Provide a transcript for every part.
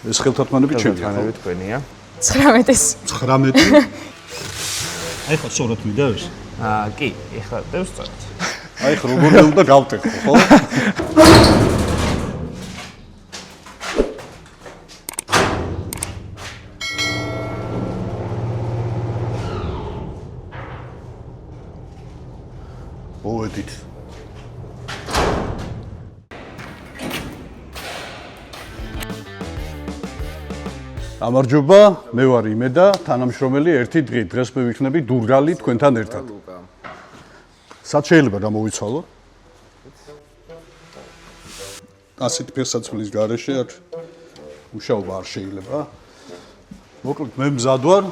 ეს ხელთათმანები ჩემია. ხელთათმანები თქვენია. 19-ის. 19. აი ხო სწორად მიდევს? კი, ეხლა დევს სწორად. აი ხო როგორ უნდა გავტეხო, ხო? მოვედით. გამარჯობა, მე ვარ იმე და თანამშრომელი ერთი დღე. დღეს მე ვიქნები დურგალი თქვენთან ერთად. სად შეიძლება გამოვიცვალო? ასეთ ფერსაცმლის გარეშე არ მუშაობა არ შეიძლება. მოკლედ მე მზად ვარ.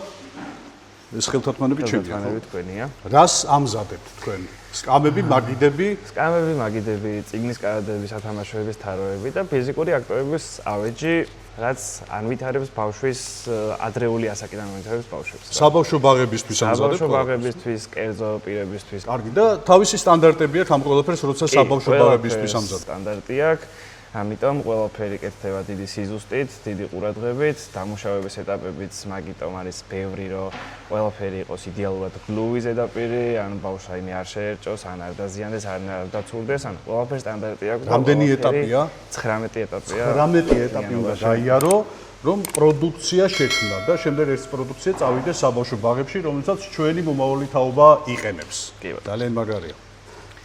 ეს ხელთათმანები ჩემია. ხელთათმანები თქვენია. რას ამზადებთ თქვენ? სკამები, მაგიდები? სკამები, მაგიდები, წიგნის კარადები, სათამაშოების თაროები და ფიზიკური აქტივობის ავეჯი, რაც ანვითარებს ბავშვის ადრეული ასაკიდან ანვითარებს ბავშვებს. საბავშვო ბაღებისთვის ამზადებთ? საბავშვო ბაღებისთვის, კერძო პირებისთვის. კარგი და თავისი სტანდარტები აქვს ამ ყველაფერს, როცა საბავშვო ბაღებისთვის ამზადებთ. სტანდარტი აქვს. ამიტომ ყველაფერი კეთდება დიდი სიზუსტით, დიდი ყურადღებით, დამუშავების ეტაპებიც მაგიტომ არის ბევრი, რომ ყველაფერი იყოს იდეალურად გლუვის ზედაპირი, ან ბავშვს რაიმე არ შეერჭოს, ან არ დაზიანდეს, ან არ დაცურდეს, ან ყველაფერი სტანდარტი აქვს. რამდენი ეტაპია? 19 ეტაპია. 19 ეტაპი უნდა გაიარო, რომ პროდუქცია შექმნა და შემდეგ ეს პროდუქცია წავიდეს საბავშვო ბაღებში, რომელსაც ჩვენი მომავალი თაობა იყენებს. ძალიან მაგარია.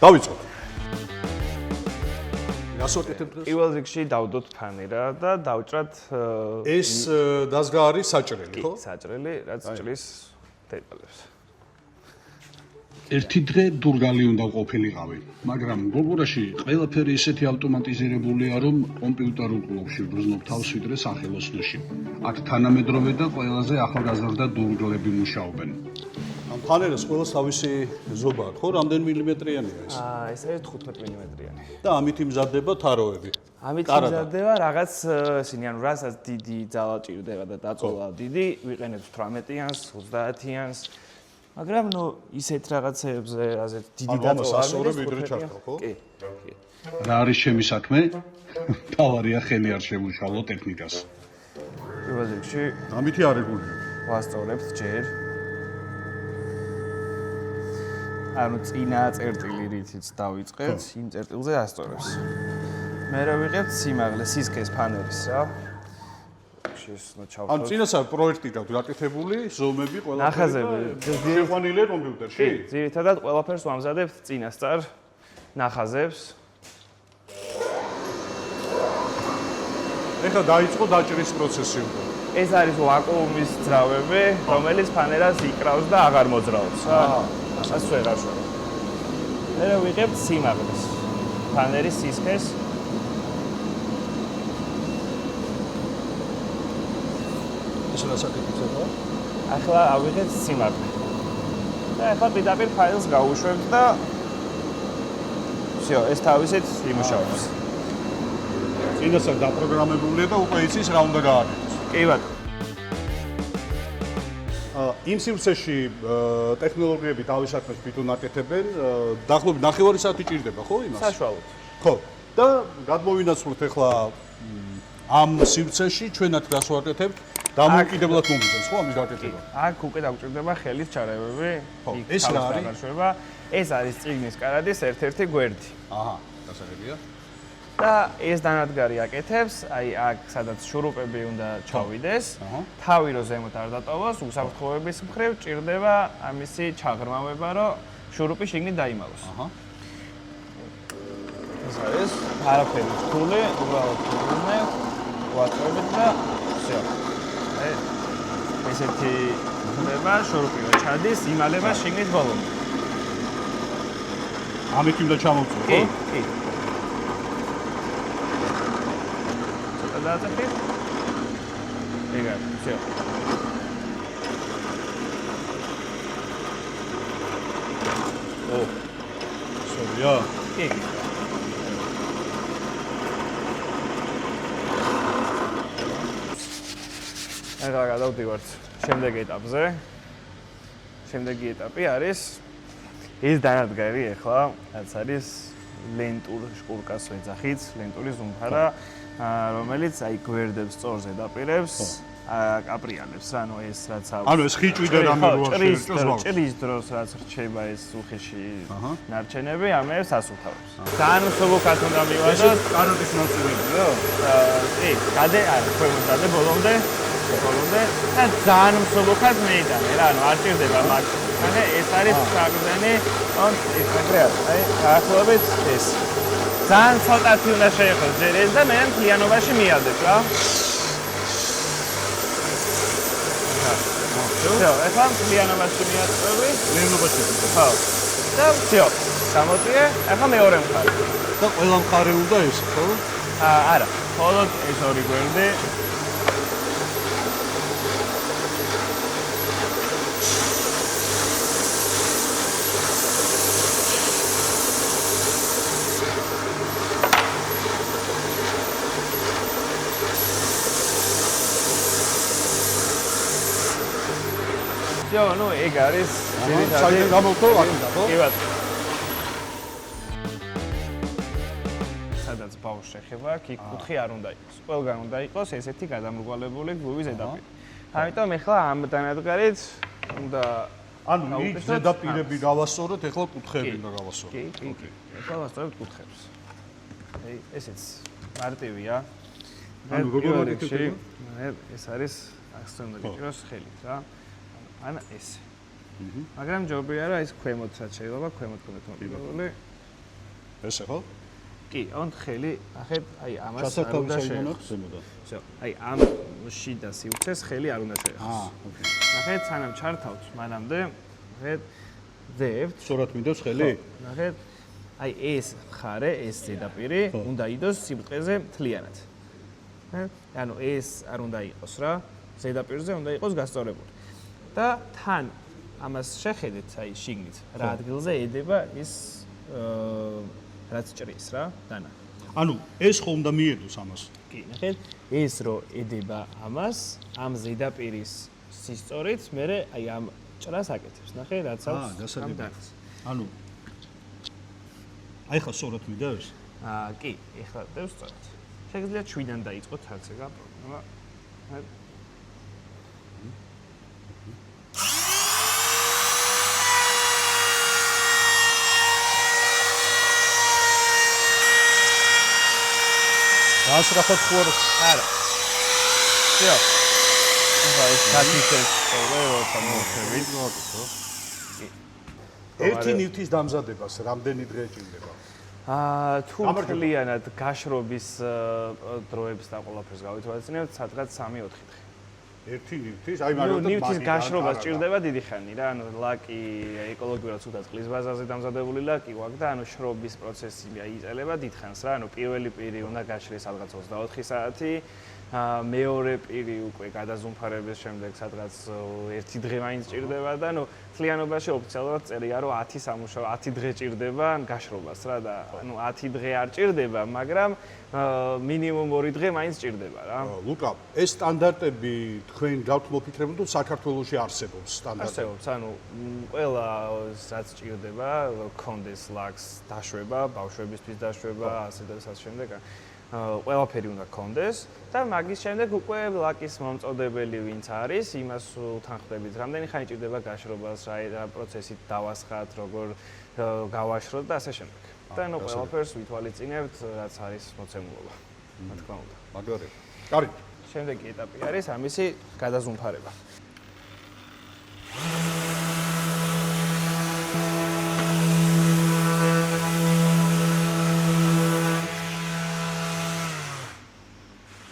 დავიწყოთ. გასვაკეთებთ დღეს? პირველ რიგში დავდოთ ფანერა და დავჭრათ ეს დაზგა არის საჭრელი, ხო? საჭრელი, რაც ჭრის დეტალებს. ერთი დღე დურგალი უნდა ყოფილიყავი, მაგრამ გოგურაში ყველაფერი ისეთი ავტომატიზირებულია, რომ კომპიუტერულ კლუბში ვგრძნობ თავს ვიდრე სახელოსნოში. აქ თანამედროვე და ყველაზე ახალგაზრდა დურგლები მუშაობენ. ამ ფანერას ყველას თავისი ზომა აქვს, ხო? რამდენი მილიმეტრიანია ეს? ეს არის 15 მილიმეტრიანი. და ამით იმზადდება თაროები. ამით იმზადდება რაღაც ისინი, ანუ რასაც დიდი ძალა ჭირდება და დაწოლა დიდი, ვიყენებთ 18-იანს, 30-იანს. მაგრამ ნუ ისეთ რაღაცებზე, რაზეც დიდი დაწოლა არ ასოვრე ვიდრე ჩართო, ხო? კი. რა არის ჩემი საქმე? თავარია ხელი არ შემუშავო ტექნიკას. პირველ რიგში ამითი არ ეგულია. ვასწორებთ ჯერ. ანუ წინა წერტილი რითიც დავიწყეთ, იმ წერტილზე ასწორებს. მე რა ვიღებთ სიმაღლე, სისქეს ფანერის რა. შეესნა ჩავთვალოთ. ან წინასწარ პროექტი გაქვთ გაკეთებული, ზომები ყველაფერი. ნახაზები. შეყვანილია კომპიუტერში? კი, ძირითადად ყველაფერს ვამზადებთ წინასწარ ნახაზებს. ეხლა დაიწყო დაჭრის პროცესი უკვე. ეს არის ვაკუუმის ძრავები, რომელიც ფანერას იკრავს და აღარ მოძრაობს რა. ასე ვეღარ შევ. მე რა ვიღებთ სიმაღლეს. ფანერის სისქეს. ეს რა საკითხია? ახლა ავიღეთ სიმაღლე. და ახლა პირდაპირ ფაილს გავუშვებთ და всё, ეს თავისით იმუშავებს. წინასწარ დაპროგრამებულია და უკვე იცის რა უნდა გააკეთოს. კი ბატონო. იმ სივრცეში ტექნოლოგიები თავის საქმეს თვითონ აკეთებენ, დაახლოებით 9 საათი ჭირდება, ხო იმას? საშუალოდ. ხო. და გადმოვინაცვლოთ ახლა ამ სივრცეში ჩვენად რას ვაკეთებთ? დამოუკიდებლად მომიწევს, ხო, ამის გაკეთება? აქ უკვე დაგვჭირდება ხელის ჩარევები. ეს რა არის? ეს არის წიგნის კარადის ერთ-ერთი გვერდი. აჰა, გასაგებია. და ეს დანადგარი აკეთებს, აი აქ სადაც შურუპები უნდა ჩავიდეს, თავი რო ზემოთ არ დატოვოს, უსაფრთხოების მხრივ ჭირდება ამისი ჩაღრმავება, რომ შურუპი შიგნით დაიმალოს. აჰა. ეს არის არაფერი რთული, უბრალოდ თურმე ვაწევთ და всё. ესეთი ხდება, შურუპი რო ჩადის, იმალება შიგნით ბოლომდე. ამით უნდა ჩამოვწრო, ხო? კი. დააწესეთ. ეგა, всё. სორია. კი. ახლა გადავდივართ შემდეგ ეტაპზე. შემდეგი ეტაპი არის ის დანადგარი ახლა, რაც არის ლენტურ შკურკას ვეძახით, ლენტური ზუმთარა, რომელიც აი გვერდებს სწორ ზედაპირებს აკაპრიალებს, ანუ ეს რაც აქვს. ანუ ეს ხიჭვი და რამე როა შეჭროს. ჭრის დროს რაც რჩება ეს უხეში ნარჩენები, ამებს ასუფთავებს. ძალიან მსუბუქად უნდა მივაძოთ. ეს კარატის ნაწილებია? კი, გადე არ ქვემოდადე ბოლომდე და ძალიან მსუბუქად მეიტანე რა, ანუ არ ჭირდება მაგ. ეს არის საგზენი, ეს ეგრე არის. აი, დაახლოებით ეს. ძალიან ცოტათი უნდა შეეხოს ჯერ ეს და მე მთლიანობაში მიადებ რა. всё, ეხლა მთლიანობაში მიაწევი. მთლიანობაში. ხო. და всё. გამოწვიე, ეხლა მეორე მხარე. და ყველა მხარე უნდა ეს, ხო? არა, მხოლოდ ეს ორი გვერდი. всё, ну ეგ არის საერთოდ გამოვთო აქ და ხო? კი ბატონო. სადაც ბავშვს ეხება, იქ კუთხე არ უნდა იყოს. ყველგან უნდა იყოს ესეთი გადამრგვალებული გლუვის ზედაპირი. ამიტომ ეხლა ამ დანადგარით უნდა ანუ იქ ზედაპირები გავასწოროთ, ეხლა კუთხეები უნდა გავასწოროთ. კი. ეხლა ვასწორებთ კუთხეებს. აი, ესეც მარტივია. ანუ როგორ ვაკეთებ? ეს არის ასე უნდა გიჭიროს ხელით რა. ანა ეს. მაგრამ ჯობია რა ის ქვემოთ რაც შეიძლება ქვემოთ გქონდეთ მოპირებული. ესე ხო? კი, ოღონდ ხელი, ახეთ, აი ამას არ ჩასართავი უნდა საიმონოთ შეეხოს. ზემოდან. всё, აი ამ შიდა სივრცეს ხელი არ უნდა შეეხოს. ოკეი. ახეთ, სანამ ჩართავთ, მანამდე ახეთ ძევთ. სწორად მინდოს ხელი? ახეთ, აი ეს მხარე, ეს ზედაპირი უნდა იდოს სიბრტყეზე მთლიანად. ანუ ეს არ უნდა იყოს რა, ზედაპირზე უნდა იყოს გასწორებული. და თან ამას შეხედეთ აი შიგნით რა ადგილზე ედება ის რაც ჭრის რა დანა. ანუ ეს ხო უნდა მიედოს ამას. კი, ნახეთ, ეს რო ედება ამას, ამ ზედაპირის სისწორით, მე აი ამ ჭრას აკეთებს. ნახე, რაც აქვს ამ დანას. ანუ აი ხა სწორად მიდევს? კი, ეხლა დევს სწორად. შეგიძლიათ 7-დან დაიწყოთ რაც ეგა პრობლემა. გასრახოთ ხوار არა. всё. აი, საკითხებს ყოველ შემოხევით. ერთი ნივთის დამზადებას რამდენი დღე ჭირდება? თუ მთლიანად გაშრობის დროებს და ყველაფერს გავითვალისწინებთ, სადღაც 3-4 დღე. ერთი ნივთის, აი მაგრამ ნივთის გაშრობა სჭირდება დიდი ხანი რა, ანუ ლაკი ეკოლოგიურად ცუდად წყლის ბაზაზე დამზადებული ლაკი ვაკ და ანუ შრობის პროცესი იწელება დიდ ხანს რა, ანუ პირველი პირი უნდა გაშრეს სადღაც 24 საათი, მეორე პირი უკვე გადაზუმფარების შემდეგ სადღაც 1 დღე მაინც ჭირდება და ანუ მთლიანობაში ოფიციალურად წერია რომ 10 დღე ჭირდება გაშრობას რა და ანუ 10 დღე არ ჭირდება, მაგრამ მინიმუმ 2 დღე მაინც ჭირდება რა. ლუკა, ეს სტანდარტები თქვენ გაქვთ მოფიქრებული თუ საქართველოში არსებობს სტანდარტები? არსებობს, ანუ ყველა რაც ჭირდება, კონდეს ლაკს დაშვება, ბავშვებისთვის დაშვება, ასე და ასე შემდეგ. ყველაფერი უნდა კონდეს და მაგის შემდეგ უკვე ლაკის მომწოდებელი ვინც არის, იმას უთანხმდებით, რამდენი ხანი ჭირდება გაშრობას, რა პროცესით დავასხათ, როგორ გავაშროთ და ასე შემდეგ. და ანუ ყველაფერს ვითვალისწინებთ, რაც არის მოცემულობა. რა თქმა უნდა. მაგარია. კარგი. შემდეგი ეტაპი არის ამისი გადაზუმფარება.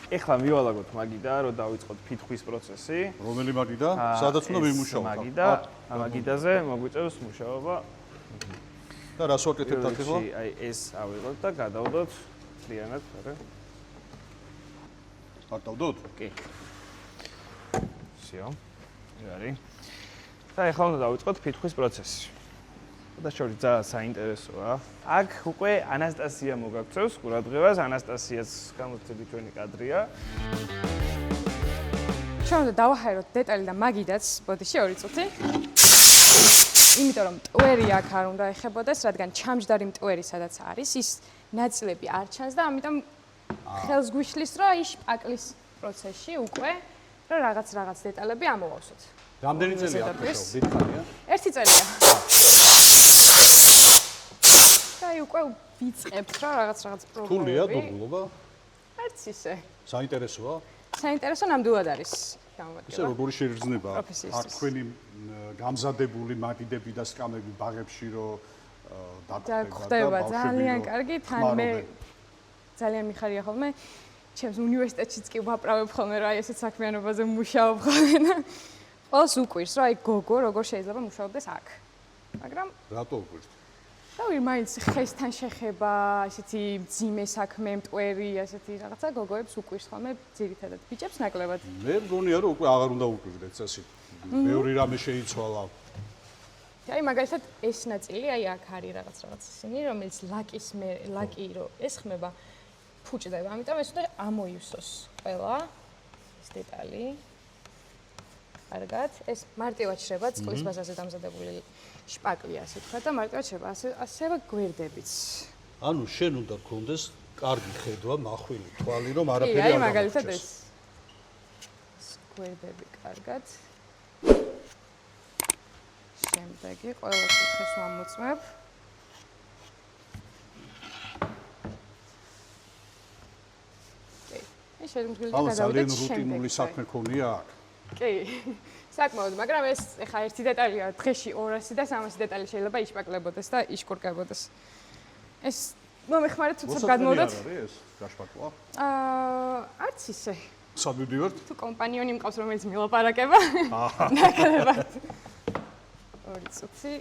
ეხლა მივალაგოთ მაგიდა, რომ დავიწყოთ ფითხვის პროცესი. რომელი მაგიდა? სადაც უნდა ვიმუშაოთ? მაგიდა, მაგიდაზე მოგვიწევს მუშაობა. და რას ვაკეთებთ ახლა? აი ეს ავიღოთ და გადავდოთ მთლიანად, არა? გადავდოთ? კი. всё. არის. და ეხლა უნდა დავიწყოთ ფითხვის პროცესი. და შორის ძალიან საინტერესოა. აქ უკვე ანასტასია მოგაქცევს ყურადღებას, ანასტასიას გამოცდილი ჩვენი კადრია. ჩვენ უნდა დავაჰაეროთ დეტალი და მაგიდაც, ბოდიში 2 წუთი. იმიტომ რომ მტვერი აქ არ უნდა ეხებოდეს, რადგან ჩამჯდარი მტვერი სადაც არის, ის ნაწილები არ ჩანს და ამიტომ ხელს გვიშლის, რომ აი შპაკლის პროცესში უკვე რომ რაღაც დეტალები ამოვავსოთ. რამდენი წელი აქ მუშაობ? დიდხანია? 1 წელია. და აი უკვე ვიწყებთ რა რაღაც პროგრამები. რთულია დურგულობა? არც ისე. საინტერესოა? საინტერესო ნამდვილად არის გამოვადგება. ისე როგორი შეგრძნება პროფესიისთვის. აქ თქვენი გამზადებული მაგიდები და სკამები ბაღებში რომ დაგხვდება ძალიან კარგი, თან მე ძალიან მიხარია ხოლმე ჩემს უნივერსიტეტშიც კი ვაправებ ხოლმე რა ესეთ საქმიანობაზე მუშაობ ხოლმე და ყველს უკვირს რომ აი გოგო როგორ შეიძლება მუშაობდეს აქ. მაგრამ რატო უყვირთ? რავი, მაინც ხესთან შეხება, ესეთი მძიმე საქმე, მტვერი, ესეთი რაღაცა გოგოებს უკვირს ხოლმე ძირითადად ბიჭებს ნაკლებად. მე მგონია რომ უკვე აღარ უნდა უყვირდეთ წესი. ბევრი რამე შეიცვალა. აი მაგალითად ეს ნაწილი აი აქ არის რაღაც ისინი, რომელიც ლაკი რო ესხმება ფუჭდება, ამიტომ ეს უნდა ამოივსოს ყველა ეს დეტალი. კარგად, ეს მარტივად შრება წყლის ბაზაზე დამზადებული შპაკლი ასე თქვა და მარტივად შრება ასევე გვერდებიც. ანუ შენ უნდა გქონდეს კარგი ხედვა, მახვილი თვალი, რომ არაფერი აი არ მაგალითად გამორჩეს. ეს გვერდები კარგად. შემდეგი ყველა კუთხეს ვამოწმებ. ეს შემდგომი ძალიან რუტინული საქმე ქონია აქ. კი. საკმაოდ, მაგრამ ეს ეხა ერთი დეტალია, დღეში 200 და 300 დეტალი შეიძლება იშპაკლებოდეს და იშკურკებოდეს. ეს მომეხმარეთ თუცა გადმოვდოთ. როცა არის ეს გაშპაკლა? არც ისე. სად მივდივართ? თუ კომპანიონი მყავს, რომელიც მილაპარაკება. ნაკლებად. 2 წუთი.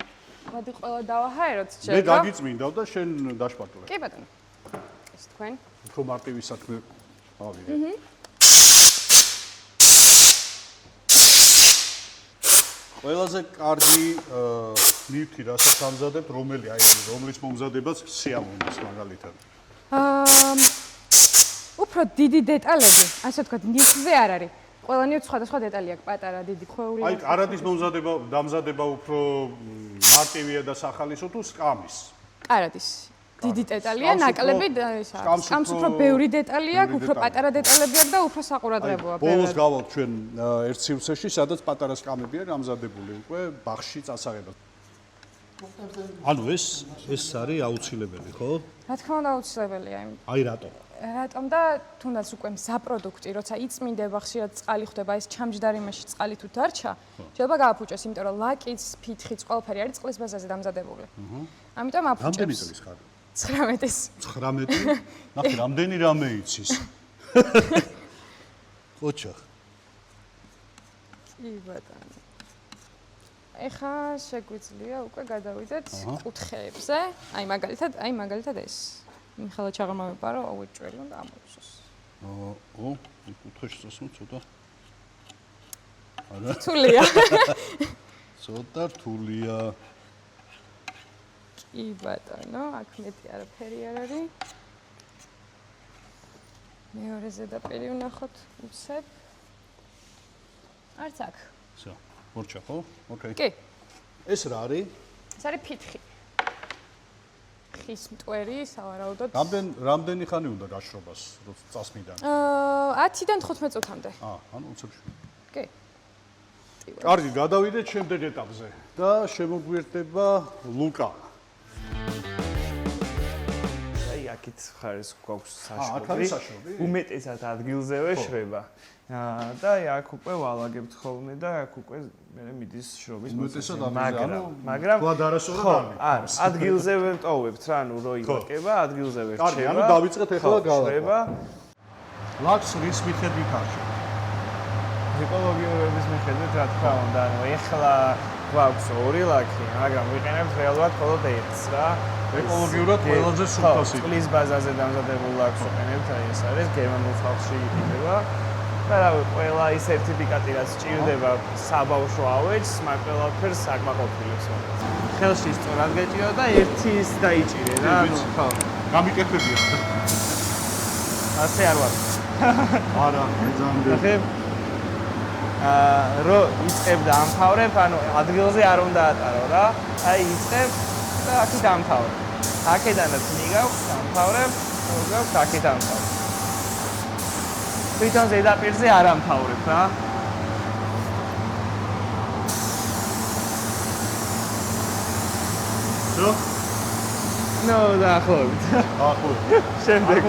მოდი ყველა დავაჰაეროთ მე შეიძლება. გაგიწმინდავ და შენ დაშპაკლე. კი ბატონო. ეს თქვენ. უფრო მარტივი საქმე ავიღე. ყველაზე კარგი ნივთი რასაც ამზადებთ, რომელი აი რომლის მომზადებას სიამოვნებს მაგალითად. უფრო დიდი დეტალები, ასე ვთქვათ, ნივთზე არ არის. ყველა ნივთს სხვადასხვა დეტალი აქვს, პატარა, დიდი, ხვეული. აი არადის დამზადება უფრო მარტივია და სახალისო თუ სკამის? არადის. დიდი დეტალია, ნაკლები და ეს არის. სკამს უფრო ბევრი დეტალი აქვს, უფრო პატარა დეტალები აქვს და უფრო საყურადღებოა. ბოლოს გავალთ ჩვენ ერთ სივრცეში, სადაც პატარა სკამებია გამზადებული უკვე ბაღში წასაღებად. ანუ ეს არის აუცილებელი, ხო? რა თქმა უნდა, აუცილებელია. აი რატო? რატომ და თუნდაც უკვე მზა პროდუქტი, როცა იწმინდება, ხშირად წყალი ხდება, ეს ჩამჯდარი მასში წყალი თუ დარჩა, შეიძლება გააფუჭოს, იმიტომ რომ ლაკიც, ფითხიც, ყველაფერი არის წყლის ბაზაზე დამზადებული. ამიტომ აფუჭებს. რამდენი წლის ხარ? 19-ის. 19? ნახე, რამდენი რამე იცის. ხოჩა. კი ბატონო. ეხა შეგვიძლია უკვე გადავიდეთ კუთხეებზე. აი მაგალითად ეს. მიხელა ჩაღრმავება რომ აუჭველი უნდა ამოვსოს. კუთხეში წასვლა ცოტა. არა. რთულია. ცოტა რთულია. კი ბატონო, აქ მეტი არაფერი არ არის. მეორე ზედაპირი ვნახოთ, უცებ. არც აქ. всё, მორჩა ხო? ოკეი. კი. ეს რა არის? ეს არის ფითხი. ხის მტვერი, სავარაუდოდ. რამდენი ხანი უნდა გაშრობას, როცა წასმიდან? 10-დან 15 წუთამდე. ანუ უცებ. კი. კარგი, გადავიდეთ შემდეგ ეტაპზე და შემოგვიერთდება ლუკა. აი აქეთ ხარეს გვაქვს აქ არის საშუალო. საშუალო. უმეტესად ადგილზევე შრება. და აი აქ უკვე ვალაგებთ ხოლმე და აქ უკვე მე მიდის შრობის უმეტესად მაგრამ თქვა არასწორად არის. ადგილზევე ვტოვებთ რა, ანუ რო ილაკება, ადგილზევე რჩება. კარგი, ანუ დავიწყეთ ახლა გალაკება. ლაქს რის მიხედვით არჩევ? ეკოლოგიურების მიხედვით რა თქმა უნდა, ანუ ეხლა გვაქვს 2 ლაქი, მაგრამ ვიყენებთ რეალურად მხოლოდ ერთს რა. ეკოლოგიურად ყველაზე სუფთას იქნება. წყლის ბაზაზე დამზადებულ ლაქს ვიყენებთ, აი ეს არის გერმანულ ხალხში იყიდება. და რა ყველა ის სერტიფიკატი რაც სჭირდება საბავშვო ავეჯს, მაგ ყველაფერს აკმაყოფილებს. ხელში სწორად გეჭირო და ერთის დაიჭირე რა, ანუ ხო. გამიკეთებია. ასე არ ვარ. არა, ძალიან ნახე. რო იწყებ და ამთავრებ, ანუ ადგილზე არ უნდა ატარო რა. აი იწყებ და აქეთ ამთავრებ. აქედანაც მიგავ, ამთავრებ, მოგავ, აქეთ ამთავრებ. თვითონ ზედაპირზე არ ამთავრებ რა. რო? ნო, დაახლოებით. შემდეგ.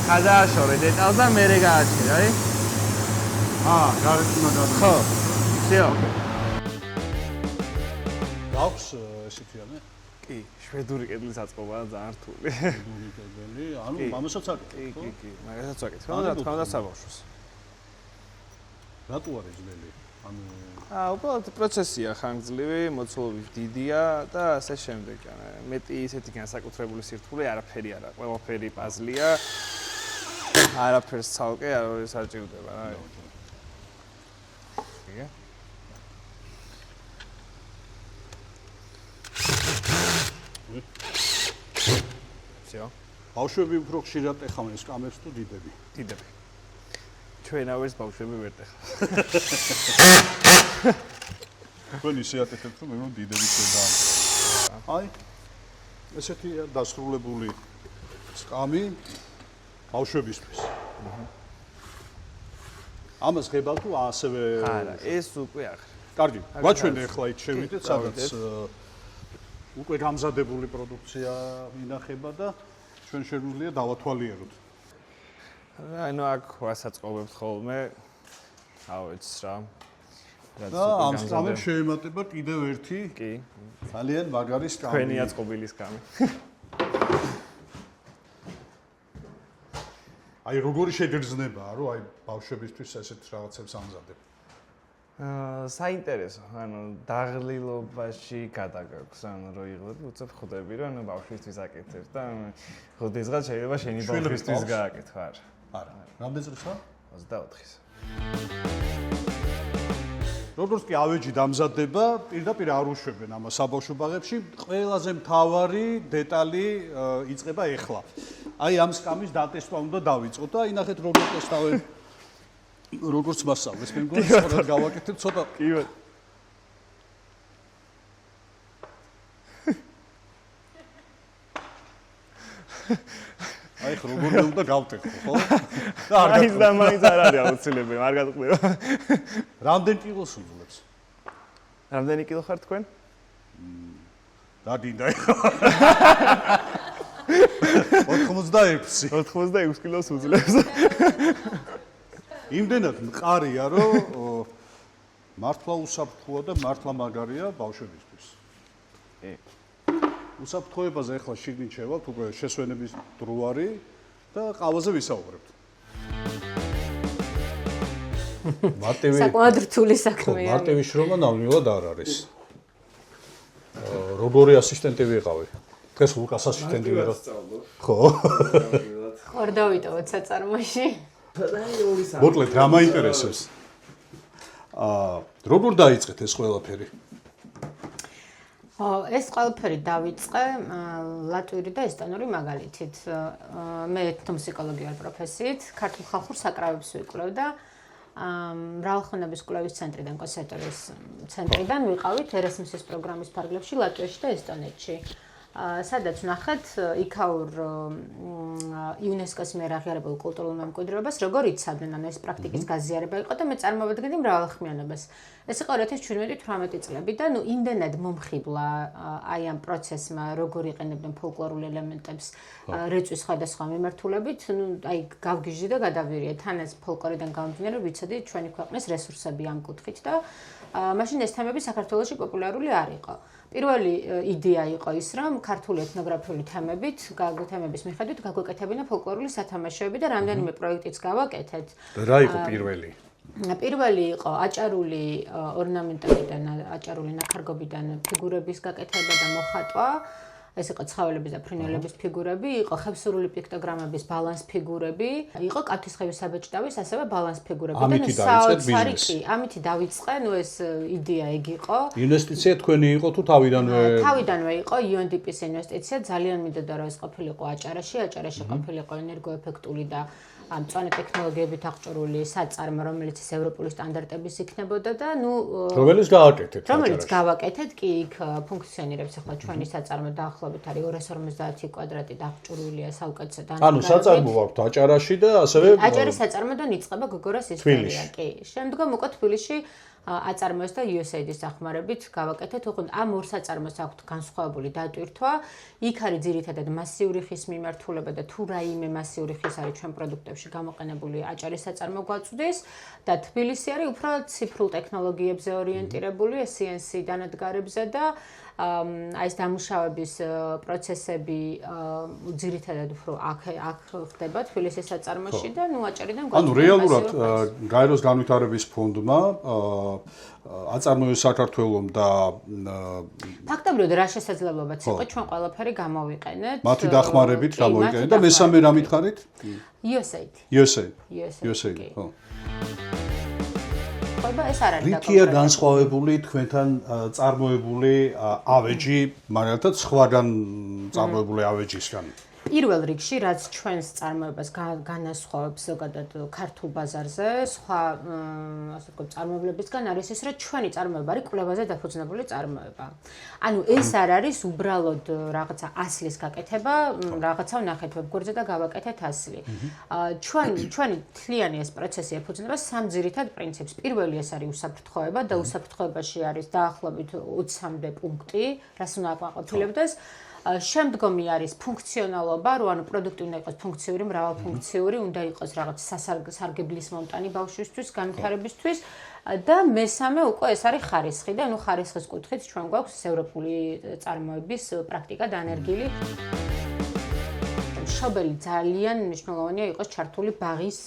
გადააშორე დეტალს და მერე გააჩერე, აი. გარეთ უნდა გადავიდე. ხო. всё. გაქვს ესეთი ამე? კი, შვედური კედლის აწყობა ძალიან რთული. შვედური კედელი, ანუ ამასაც აკეთებ, ხო? კი, მაგასაც ვაკეთებ. რა თქმა უნდა საბავშვოს. რატო არის ძნელი? ანუ უბრალოდ პროცესია ხანგრძლივი, მოცულობით დიდია და ასე შემდეგ. მეტი ისეთი განსაკუთრებული სირთულე არაფერი არა. ყველაფერი პაზლია. არაფერს ცალკე არ საჭირდება რა. იგე? всё. ბავშვები უფრო ხშირად ეხავენ სკამებს თუ დიდები? დიდები. ჩვენავერს ბავშვები ვერ ეხავ. თქვენ ისე აკეთებთ, რომ მე დიდები შედაა. აი ესეთი დასრულებული სკამი ბავშვებისთვის. ამას ღებავ თუ ასევე არა, ეს უკვე ახლა. კარგი, გვაჩვენე ახლა იქ შევიდეთ, სადაც უკვე გამზადებული პროდუქცია ინახება და ჩვენ შეგვიძლია დავათვალიეროთ. ანუ აქ ვასაწყობებთ ხოლმე. ავეც რა. და ამ სკამებს შეემატება კიდევ ერთი კი. ძალიან მაგარი სკამი. თქვენია წყობილი სკამი. აი როგორი შეგრძნებაა, რომ აი ბავშვებისთვის ესეთ რაღაცებს ამზადებ. საინტერესო, ანუ დაღლილობაში გადაგაქვს, ანუ რო იღებ, უცებ ხვდები, რომ ანუ ბავშვისთვის აკეთებ და ხოდესღაც შეიძლება შენი ბავშვისთვის გააკეთო, არა. არა. რამდენი წელია? 24-ის. როგორც კი ავეჯი დამზადდება, პირდაპირ არ უშვებენ ამას საბავშვო ბაღებში, ყველაზე მთავარი დეტალი იწყება ეხლა. აი ამ სკამის დატესტვა უნდა დავიწყოთ და აი ნახეთ როგორ ტესტავენ. როგორც მასწავლეს, მე მგონი სწორად გავაკეთებ ცოტა. კი ბატონო. აი ხო როგორ უნდა გავტეხო, ხო? და მაინც არ არის აუცილებელი, არ გატყდება. რამდენ კილოს უძლებს? რამდენი კილო ხარ თქვენ? დადინდა ეხლა. 86. 86 კილოს უძლებს. იმდენად მყარია, რომ მართლა უსაფრთხოა და მართლა მაგარია ბავშვებისთვის. კი. უსაფრთხოებაზე ახლა შიგნით შევალთ, უკვე შესვენების დრო არის და ყავაზე ვისაუბრებთ. მარტივი საკმაოდ რთული საქმეა. მარტივი შრომა ნამდვილად არ არის. როგორი ასისტენტი ვიყავი? დღეს ლუკას ასისტენტი ვიყავ. ხო. ხარ დავიტოვოთ საწარმოში. მოკლედ რა მაინტერესებს? როგორ დაიწყეთ ეს ყველაფერი? ეს ყველაფერი დავიწყე ლატვიური და ესტონური მაგალითით. მე ეთნომუსიკოლოგი ვარ პროფესიით, ქართულ ხალხურ საკრავებს ვიკვლევ და მრავალხმოვნების კვლევის ცენტრიდან, კონსერვატორიის ცენტრიდან ვიყავით ერასმუსის პროგრამის ფარგლებში ლატვიაში და ესტონეთში. სადაც ვნახეთ იქაურ იუნესკოს მიერ აღიარებულ კულტურულ მემკვიდრეობას, როგორ იცავდნენ, ანუ ეს პრაქტიკის გაზიარება იყო და მე წარმოვადგენდი მრავალხმიანობას. ეს იყო 2017-18 წლები და ნუ იმდენად მომხიბლა აი ამ პროცესმა, როგორ იყენებდნენ ფოლკლორულ ელემენტებს რეწვის სხვადასხვა მიმართულებით, ნუ აი გავგიჟდი და გადავირიე. თან ეს ფოლკლორიდან გამომდინარე, ვიცოდი ჩვენი ქვეყნის რესურსები ამ კუთხით და მაშინ ეს თემები საქართველოში პოპულარული არ იყო. პირველი იდეა იყო ის, რომ ქართული ეთნოგრაფიული თემების მიხედვით გაგვეკეთებინა ფოლკლორული სათამაშოები და რამდენიმე პროექტიც გავაკეთეთ. რა იყო პირველი? პირველი იყო აჭარული ორნამენტებიდან, აჭარული ნაქარგობიდან ფიგურების გაკეთება და მოხატვა. ეს იყო ცხოველების და ფრინველების ფიგურები, იყო ხევსურული პიქტოგრამების ბალანს ფიგურები, იყო კაფთისხევის საბჭოების ასევე ბალანს ფიგურები და ამითი დავიწყე, ეს იდეა ეგ იყო. ინვესტიცია თქვენი იყო თუ თავიდანვე იყო UNDP-ის ინვესტიცია, ძალიან მინდოდა რომ ეს ყოფილიყო აჭარაში ყოფილიყო ენერგოეფექტური და მწვანე ტექნოლოგიებით აღჭურვილი საწარმო, რომელიც ევროპული სტანდარტების იქნებოდა და რომელიც გავაკეთეთ, კი იქ ფუნქციონირებს ახლა ჩვენი საწარმო დაახლოებით არის 250 კვადრატი აღჭურვილია საუკეთესო დანადგარებით. საწარმო აქვს აჭარაში და ასევე აჭარის საწარმოდან იწყება გოგორას ისტორია, კი. შემდგომ უკვე თბილისში აწარმოეს და USAID-ის დახმარებით გავაკეთეთ. უყურეთ, ამ ორ საწარმოს აქვთ განსხვავებული დატვირთვა. იქ არის ძირითადად მასიური ხის მიმართულება და თუ რაიმე მასიური ხის არის ჩვენ პროდუქტებში გამოყენებული აჭარის საწარმო გვაწვდის და თბილისი არის უფრო ციფრულ ტექნოლოგიებზე ორიენტირებული, CNC დანადგარებზე და ეს დამუშავების პროცესები ძირითადად უფრო აქ ხდება თბილისის საწარმოში და აჭარიდან გვაქვს. რეალურად გაეროს განვითარების ფონდმა აწარმოებს საქართველოს და ფაქტობრივად რა შესაძლებლობაც იყო ჩვენ ყველაფერი გამოვიყენეთ. მათი დახმარებით გამოვიყენეთ და მესამე რა მითხარით? USAID. ხო. ეს არ არის რითია განსხვავებული თქვენთან წარმოებული ავეჯი, მაგალითად სხვაგან წარმოებული ავეჯისგან? პირველ რიგში, რაც ჩვენს წარმოებას განასხვავებს ზოგადად ქართულ ბაზარზე, სხვა ასე ვთქვათ, წარმოებლებისგან არის ის, რომ ჩვენი წარმოება არის კვლევაზე დაფუძნებული წარმოება. ანუ ეს არ არის უბრალოდ რაღაცა ასლის გაკეთება, რაღაცა ვნახეთ ვებგვერდზე და გავაკეთეთ ასლი. ჩვენი თლიანი ეს პროცესი ეფუძნება სამ ძირითად პრინციპს. პირველი ეს არის უსაფრთხოება და უსაფრთხოებაში არის დაახლოებით 20-მდე პუნქტი, რას უნდა აკმაყოფილებდეს. შემდგომი არის ფუნქციონალობა, რომ ანუ პროდუქტი უნდა იყოს ფუნქციური, მრავალფუნქციური, უნდა იყოს რაღაც სასარგებლის მომტანი ბავშვისთვის, განვითარებისთვის და მესამე უკვე ეს არის ხარისხი და ანუ ხარისხის კუთხით ჩვენ გვაქვს ევროპული წარმოების პრაქტიკა დანერგილი. შობელი ძალიან მნიშვნელოვანია იყოს ჩართული ბაღის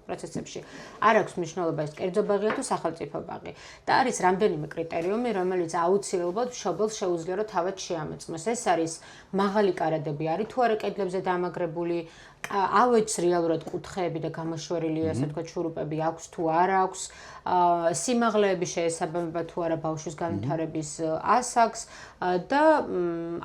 პროცესებში. არ აქვს მნიშვნელობა ეს კერძო ბაღია თუ სახელმწიფო ბაღი. და არის რამდენიმე კრიტერიუმი, რომელიც აუცილებლად შობელს შეუძლია რომ თავად შეამოწმოს. ეს არის მაღალი კარადები, არის თუ არა კედლებზე დამაგრებული, ავეჯს რეალურად კუთხეები და გამოშვერილი ასე ვთქვათ შურუპები აქვს თუ არ აქვს, სიმაღლეები შეესაბამება თუ არა ბავშვის განვითარების ასაკს და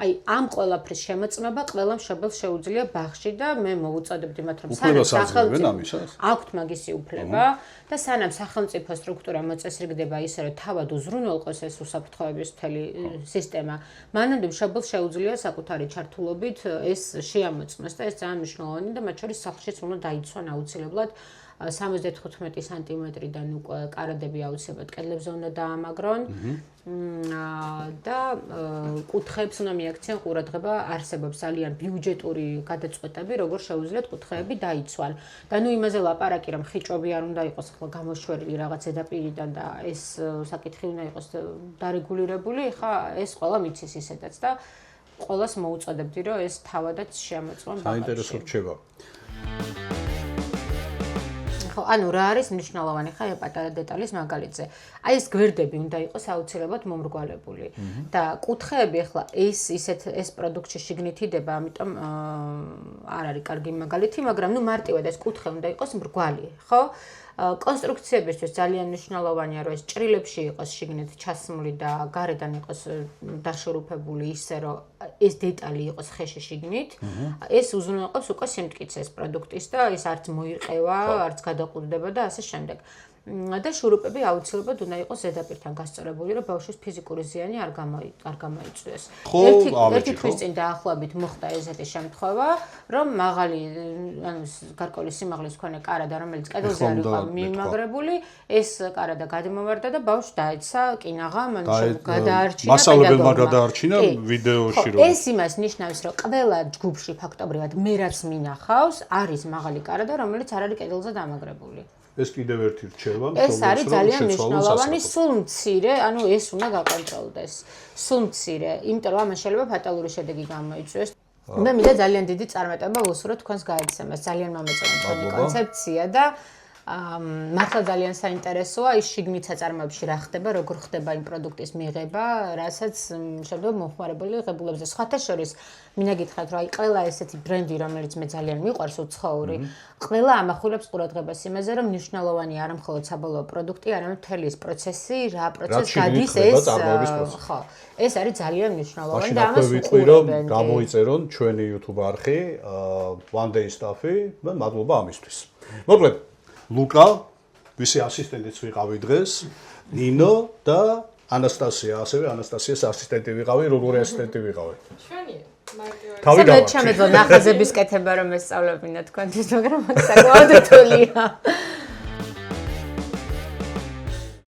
აი ამ ყველაფრის შემოწმება ყველა მშობელს შეუძლია ბაღში და მე მოვუწოდებდი მათ რომ სანამ სახელმწიფო აქვთ მაგისი უფლება და სანამ სახელმწიფო სტრუქტურა მოწესრიგდება ისე რომ თავად უზრუნველყოს ეს უსაფრთხოების მთელი სისტემა, მანამდე მშობელს შეუძლია საკუთარი ჩართულობით ეს შეამოწმოს და ეს ძალიან მნიშვნელოვანია და მათ შორის სახლშიც უნდა დაიცვან აუცილებლად 75 სანტიმეტრიდან უკვე კარადები აუცილებლად კედლებზე უნდა დაამაგრონ და კუთხეებს უნდა მიაქციონ ყურადღება, არსებობს ძალიან ბიუჯეტური გადაწყვეტები, როგორ შეუძლიათ კუთხეები დაიცვან. და იმაზე ლაპარაკი, რომ ხიჭვები არ უნდა იყოს ახლა გამოშვერილი რაღაც ზედაპირიდან და ეს საკითხი უნდა იყოს დარეგულირებული, ხა ეს ყველა მიცის ისედაც და ყველას მოუწოდებდი, რომ ეს თავადაც შეამოწმონ ბაღში. საინტერესო რჩება. ანუ რა არის მნიშვნელოვანი ხა პატარა დეტალის მაგალითზე. აი ეს გვერდები უნდა იყოს აუცილებლად მომრგვალებული და კუთხეები ახლა ეს პროდუქტში შიგნით იდება, ამიტომ არ არის კარგი მაგალითი, მაგრამ მარტივად ეს კუთხე უნდა იყოს მრგვალი, ხო? კონსტრუქციებისთვის ძალიან მნიშვნელოვანია, რომ ეს ჭრილებში იყოს შიგნით ჩასმული და გარედან იყოს დაშორუფებული ისე, რომ ეს დეტალი იყოს ხეში შიგნით. ეს უზრუნველყოფს უკვე სიმტკიცეს პროდუქტის და ეს არც მოიყევა, არც გადაყურდება და ასე შემდეგ. და შურუპები აუცილებლად უნდა იყოს ზედაპირთან გასწორებული, რომ ბავშვის ფიზიკური ზიანი არ გამოიწვიოს. ერთი თვის წინ დაახლოებით მოხდა ესეთი შემთხვევა, რომ მაღალი ანუ გარკვეული სიმაღლის მქონე კარადა, რომელიც კედელზე არ იყო მიმაგრებული, ეს კარადა გადმოვარდა და ბავშვს დაეცა კინაღა, მან გადაარჩინა მასწავლებელმა გადაარჩინა ვიდეოში რომ ეს იმას ნიშნავს, რომ ყველა ჯგუფში ფაქტობრივად მე რაც მინახავს, არის მაღალი კარადა, რომელიც არ არის კედელზე დამაგრებული. ეს კიდევ ერთი რჩევა, ეს არის ძალიან მნიშვნელოვანი, სულ მცირე, ანუ ეს უნდა გაკონტროლდეს. სულ მცირე, იმიტომ რომ ამას შეიძლება ფატალური შედეგი გამოიწვიოს. მე მინდა ძალიან დიდი წარმატება ვუსურვოთ თქვენს გაიცემას. ძალიან მომეწონა თქვენი კონცეფცია და მართლა ძალიან საინტერესოა ის შიგნით საწარმოებში რა ხდება, როგორ ხდება იმ პროდუქტის მიღება, რასაც შეგვიძლია მომხმარებელი ღებულებზე. სხვათა შორის მინდა გითხრათ, რომ აი ყველა ესეთი ბრენდი, რომელიც მე ძალიან მიყვარს უცხოური, ყველა ამახვილებს ყურადღებას იმაზე, რომ მნიშვნელოვანი არა მხოლოდ საბოლოო პროდუქტი, არამედ მთელი ის პროცესი, რა პროცესი გადის ეს. ხო, ეს არის ძალიან მნიშვნელოვანი და ამას ვიყურებენ. გამოიწერონ ჩვენი YouTube არხი, One Day Stuff-ი და მადლობა ამისთვის. მოკლედ ლუკა, ვისი ასისტენტიც ვიყავი დღეს, ნინო და ანასტასია, ასევე ანასტასიას ასისტენტი ვიყავი, როგორი ასისტენტი ვიყავი? ჩვენია. თავი მე ჩემეთო ნახაზების კეთება რომ ესწავლებინა თქვენთვის, მაგრამ საკმაოდ რთულია.